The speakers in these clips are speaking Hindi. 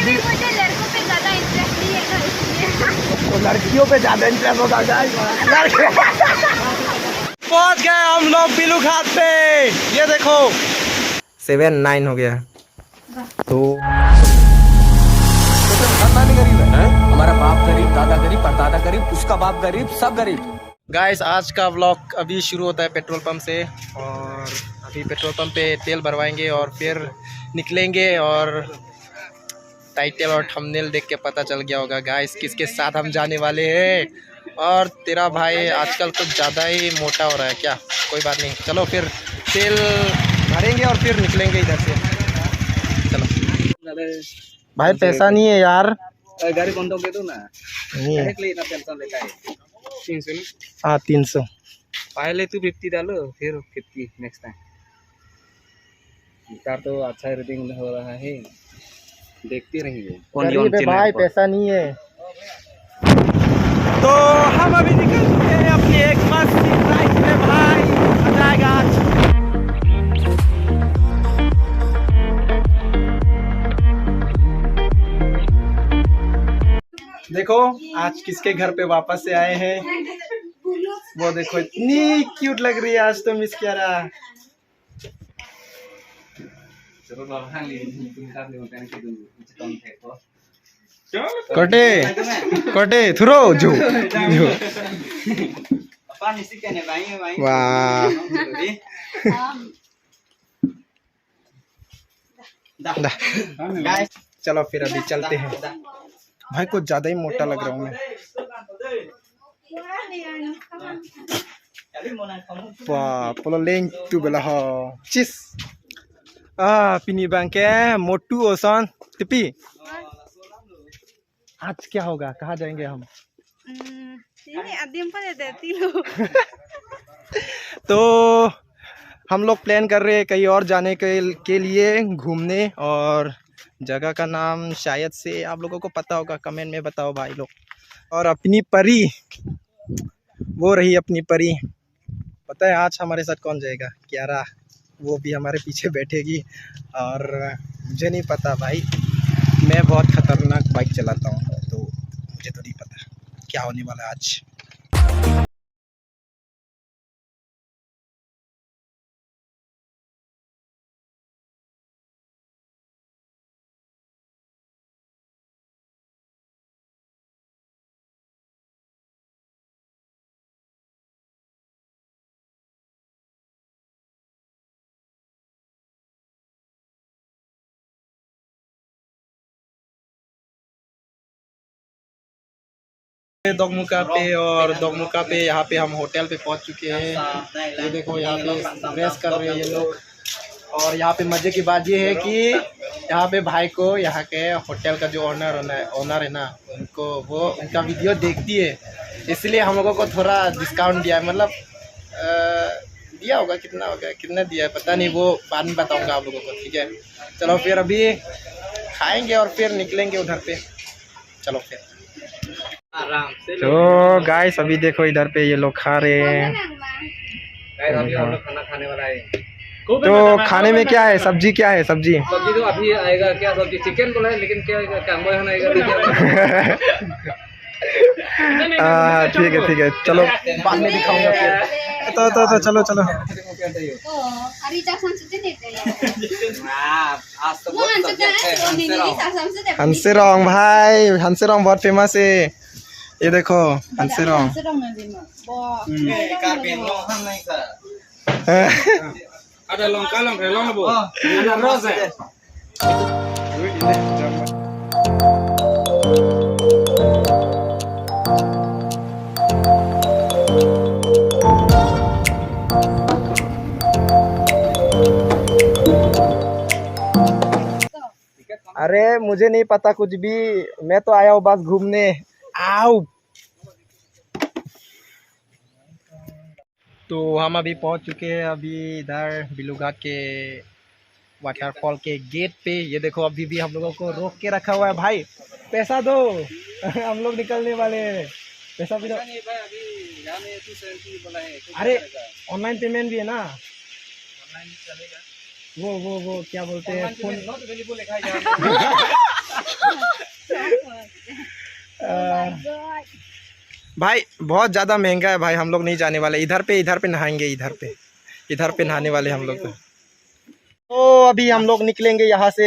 अभी मुझे लड़कों पे ज्यादा इंटरेस्ट नहीं है ना, इसलिए। तो लड़कियों पे ज्यादा इंटरेस्ट होगा गाइस। पहुंच गए हम लोग बिलू घाट पे। ये देखो 7-9 हो गया। तो गरीब है, हमारा बाप गरीब, दादा गरीब, परदादा गरीब, उसका बाप गरीब, सब गरीब। गाइस आज का व्लॉग अभी शुरू होता है पेट्रोल पंप से, और अभी पेट्रोल पंप पे तेल भरवाएंगे और फिर निकलेंगे। और टाइटल और थंबनेल देख के पता चल गया होगा गाइस किसके साथ हम जाने वाले हैं। और तेरा भाई आजकल कुछ ज़्यादा ही मोटा हो रहा है क्या, कोई बात नहीं, चलो फिर तेल भरेंगे और फिर निकलेंगे इधर से। चलो भाई पैसा नहीं है यार, गाड़ी बंद हो गई तो ना नहीं है। इतना टेंशन लेता है 300 हाँ 300 पहले तू 50 डालो फिर 50 नेक्स्ट टाइम। कार तो अच्छा रेटिंग हो रहा है, देखते रहिए। गरीब है भाई, पैसा नहीं है। तो हम अभी निकल चुके हैं अपनी एक मस्त फ्लाइट में भाई, मजा आएगा आज। देखो आज किसके घर पे वापस से आए हैं, वो देखो इतनी क्यूट लग रही है आज तो मिस कियारा। कटे कटे थ्रो जो वाह चलो फिर अभी चलते हैं। भाई कुछ ज्यादा ही मोटा लग रहा हूँ मैं। वाह पोलो लेंग तू बेला हो चिस पिनी बैंके मोटू ओसन टिपी। आज क्या होगा, कहाँ जाएंगे हम? तो हम लोग प्लान कर रहे हैं कहीं और जाने के लिए घूमने, और जगह का नाम शायद से आप लोगों को पता होगा, कमेंट में बताओ भाई लोग। और अपनी परी, वो रही अपनी परी, पता है आज हमारे साथ कौन जाएगा? कियारा, वो भी हमारे पीछे बैठेगी। और मुझे नहीं पता भाई, मैं बहुत ख़तरनाक बाइक चलाता हूँ, तो मुझे तो नहीं पता क्या होने वाला है आज। दोगमुका पे, और दोगमुका पे यहाँ पे हम होटल पे पहुँच चुके हैं। ये देखो यहाँ पे रेस्ट कर रहे हैं ये लोग। और यहाँ पे मज़े की बात ये है कि यहाँ पे भाई को यहाँ के होटल का जो ओनर है ना, उनको वो उनका वीडियो देखती है, इसलिए हम लोगों को थोड़ा डिस्काउंट दिया है। मतलब दिया होगा, कितना होगा, कितना दिया है पता नहीं, वो बाद में बताऊँगा आप लोगों को, ठीक है। चलो फिर अभी खाएँगे और फिर निकलेंगे उधर पे। चलो फिर आराम से। तो गाइस अभी देखो इधर पे ये लोग खा रहे हैं। अभी हम लोग खाना खाने वाला है। तो खाने में क्या है, सब्जी क्या है? सब्जी तो अभी आएगा, क्या सब्जी? चिकन बोला है, लेकिन क्या आएगा? ठीक है चलो बाद में दिखाऊंगा फिर। तो चलो हंसेरोंग भाई, हंसेरोंग बहुत फेमस है, ये देखो हंसेरोंग। ada long bu. Ada rose. अरे मुझे नहीं पता कुछ भी, मैं तो आया हूँ बस घूमने। आओ तो हम अभी पहुंच चुके हैं अभी इधर बिलू घाट के वाटरफॉल के गेट पे। ये देखो अभी भी हम लोगों को रोक के रखा हुआ है। भाई पैसा दो हम लोग निकलने वाले हैं, पैसा भी दो। अरे ऑनलाइन पेमेंट भी है ना, ऑनलाइन चलेगा। वो क्या बोलते हैं, फोन भाई बहुत ज़्यादा महंगा है भाई, हम लोग नहीं जाने वाले। इधर पे नहाएंगे, इधर पे नहाने वाले हम लोग। तो अभी हम लोग निकलेंगे यहाँ से।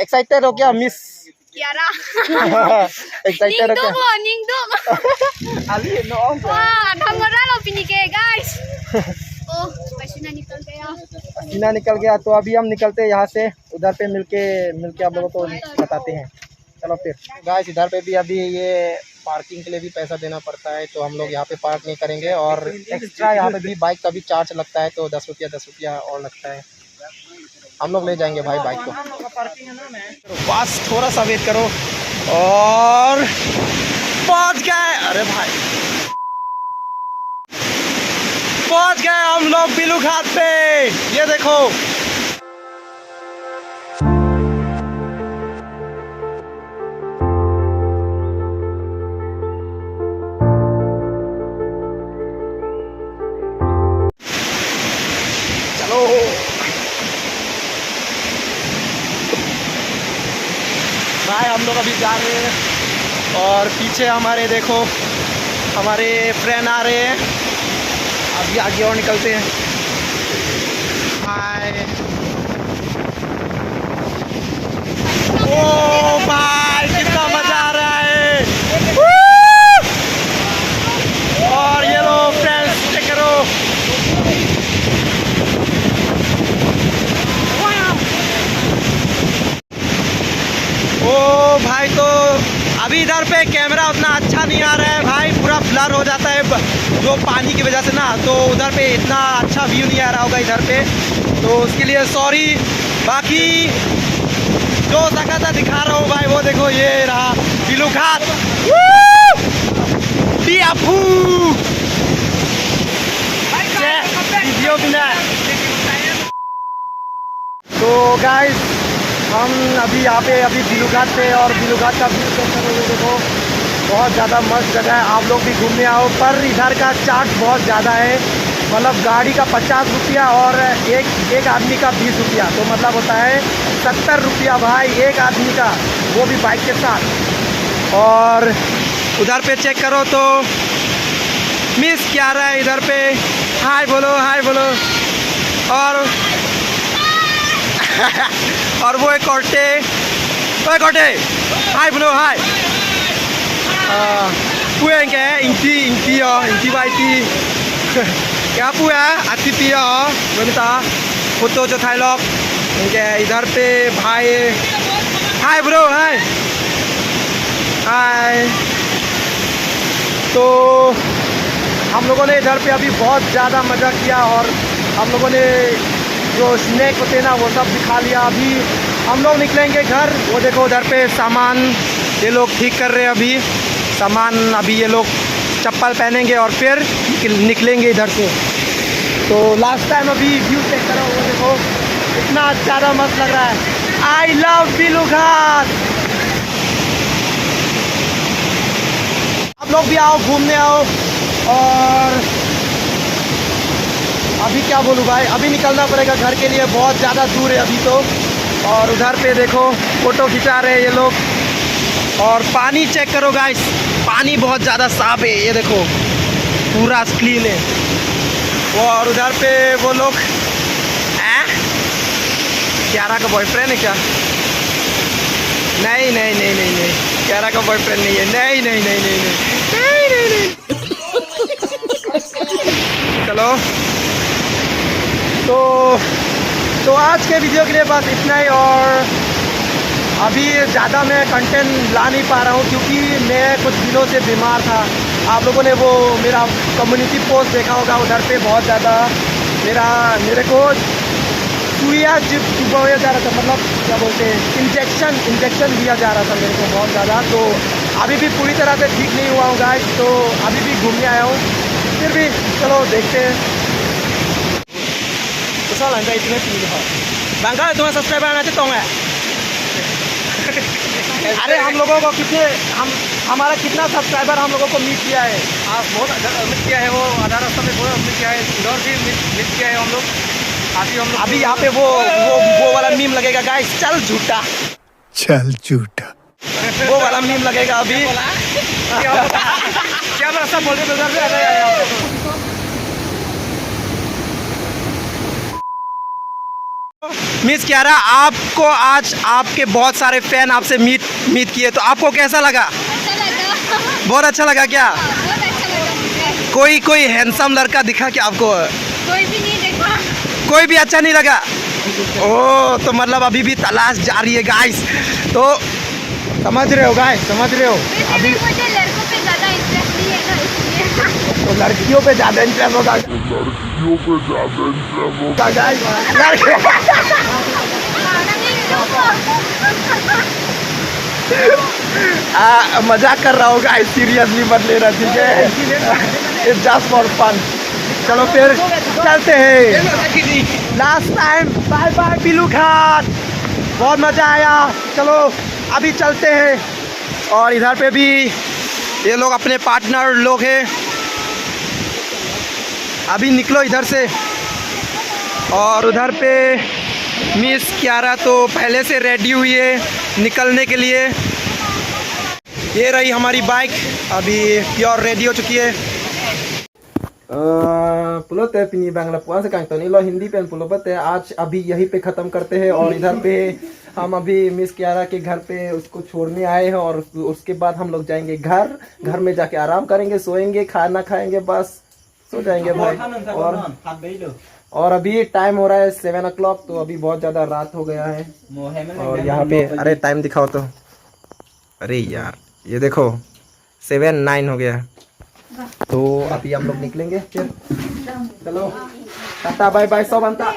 एक्साइटेड हो क्या मिस? Kiara. एक्साइटेड हो क्या? Ningdum. Ali no om ka. Wah, kamera lo pinike guys. Oh, पसीना निकल गया। पसीना निकल गया। तो अभी हम निकलते हैं यहाँ से, उधर पे मिलके आप लोगों को बताते हैं। चलो फिर गाइस, इधर पे भी अभी ये पार्किंग के लिए भी पैसा देना पड़ता है, तो हम लोग यहाँ पे पार्क नहीं करेंगे। और एक्स्ट्रा यहाँ पे भी बाइक का भी चार्ज लगता है, तो 10 रुपया और लगता है। हम लोग ले जाएंगे भाई बाइक को। बस थोड़ा सा वेट करो और पहुंच गए। अरे भाई पहुंच गए हम लोग बिलू घाट पे। ये देखो चलो भाई, हम लोग अभी जा रहे हैं और पीछे हमारे देखो हमारे फ्रेंड आ रहे हैं। अभी आगे और निकलते हैं। हाय ओ भाई कितना मजा आ रहा है। और ये लो फ्रेंड्स, चेक करो। ओ भाई, तो अभी इधर पे कैमरा उतना अच्छा नहीं आ रहा है भाई, पूरा ब्लर हो जाता है जो पानी की वजह से ना, तो उधर पे इतना अच्छा व्यू नहीं आ रहा होगा इधर पे, तो उसके लिए सॉरी। बाकी जो सका था दिखा रहा हूँ भाई, वो देखो ये रहा बिलू घाट। तो गाइस, हम अभी यहाँ पे बिलू घाट पे, और बिलू घाट का व्यू चेक करोगे देखो, बहुत ज़्यादा मस्त जगह है। आप लोग भी घूमने आओ, पर इधर का चार्ज बहुत ज़्यादा है। मतलब गाड़ी का 50 रुपया और एक आदमी का 20 रुपया, तो मतलब होता है 70 रुपया भाई एक आदमी का, वो भी बाइक के साथ। और उधर पे चेक करो तो मिस क्या रहा है इधर पे। हाय बोलो, हाय बोलो। और वो एक कोटे, हाय बोलो, हाय। पुएंगे इंटी बाइटी क्या पुआ आती बनता फोटो जो था लोग इनके इधर पे भाई। हाय ब्रो, हाय हाय। तो हम लोगों ने इधर पे अभी बहुत ज़्यादा मज़ा किया, और हम लोगों ने जो स्नैक होते हैं ना वो सब दिखा लिया। अभी हम लोग निकलेंगे घर। वो देखो उधर पे सामान ये लोग ठीक कर रहे हैं अभी सामान। अभी ये लोग चप्पल पहनेंगे और फिर निकलेंगे इधर से। तो लास्ट टाइम अभी व्यू चेक करो, वो देखो इतना ज़्यादा मस्त लग रहा है। आई लव बिलू घाट। आप लोग भी आओ, घूमने आओ। और अभी क्या बोलूँ भाई, अभी निकलना पड़ेगा घर के लिए, बहुत ज़्यादा दूर है अभी तो। और उधर पे देखो फ़ोटो खिंचा रहे हैं ये लोग। और पानी चेक करो गाइस, पानी बहुत ज़्यादा साफ है, ये देखो पूरा क्लीन है। और उधर पे वो लोग क्यारा का बॉयफ्रेंड है क्या? नहीं नहीं नहीं नहीं नहीं, क्यारा का बॉयफ्रेंड नहीं है। नहीं नहीं नहीं नहीं नहीं नहीं नहीं नहीं। चलो तो आज के वीडियो के लिए बस इतना ही। और अभी ज़्यादा मैं कंटेंट ला नहीं पा रहा हूँ क्योंकि मैं कुछ दिनों से बीमार था। आप लोगों ने वो मेरा कम्युनिटी पोस्ट देखा होगा, उधर पे बहुत ज़्यादा मेरे को सुइया चुभाया जा रहा था, मतलब क्या बोलते हैं इंजेक्शन दिया जा रहा था मेरे को बहुत ज़्यादा। तो अभी भी पूरी तरह से ठीक नहीं हुआ हूँ गाइस, तो अभी भी घूमने आया हूँ। फिर भी चलो देखते हैं। इतने बंगाल तुम्हें सब्सक्राइबर आना चाहता हूँ। अरे हम लोगों को हमारा कितना सब्सक्राइबर हम लोगों को मीट किया है। आप बहुत मिस किया है, वो आधा रास्ता में बहुत मिस किया है, इधर भी मिस किया है हम लोग। अभी यहाँ पे वो वाला मीम लगेगा गाइस, चल झूठा। वो वाला मीम लगेगा अभी। क्या रास्ता बोल रहे हो? मिस कियारा, आपको आज आपके बहुत सारे फैन आपसे मीट किए, तो आपको कैसा लगा? अच्छा लगा। बहुत अच्छा लगा क्या? बहुत अच्छा लगा मुझे। कोई हैंडसम लड़का दिखा क्या आपको? कोई भी नहीं देखा। कोई भी अच्छा नहीं लगा? ओ, तो मतलब अभी भी तलाश जारी है गाइस। तो समझ रहे हो गाइस, समझ रहे हो? अभी मुझे लड़कों पे ज्यादा इंटरेस्ट नहीं है ना, इसलिए। तो लड़कियों पे ज्यादा इंटरेस्ट होगा। गाइस, मजाक कर रहा होगा, सीरियसली मत लेना, ठीक है? It's just for fun. चलो फिर चलते हैं। Last time bye bye Pilu Khan, बहुत मजा आया। चलो अभी चलते हैं। और इधर पे भी ये लोग अपने पार्टनर लोग हैं। अभी निकलो इधर से। और उधर पे मिस कियारा तो पहले से रेडी हुई है निकलने के लिए। ये रही हमारी बाइक, अभी प्योर रेडी हो चुकी है। पुलोते पिनी बांग्ला पुआन से कांग तो नहीं लो हिंदी पेन पुलोते आज अभी यहीं पे ख़त्म करते हैं। और इधर पे हम अभी मिस कियारा के घर पे उसको छोड़ने आए हैं और उसके बाद हम लोग जाएंगे घर में जाके आराम करेंगे, सोएंगे, खाना खाएंगे, बस सो जाएंगे भाई। और अभी टाइम हो रहा है 7 o'clock, तो अभी बहुत ज़्यादा रात हो गया है। और यहाँ पे अरे टाइम दिखाओ तो, अरे यार ये देखो 7:09 हो गया। तो अभी हम लोग निकलेंगे फिर। चलो टाटा बाय बाय सब अंता।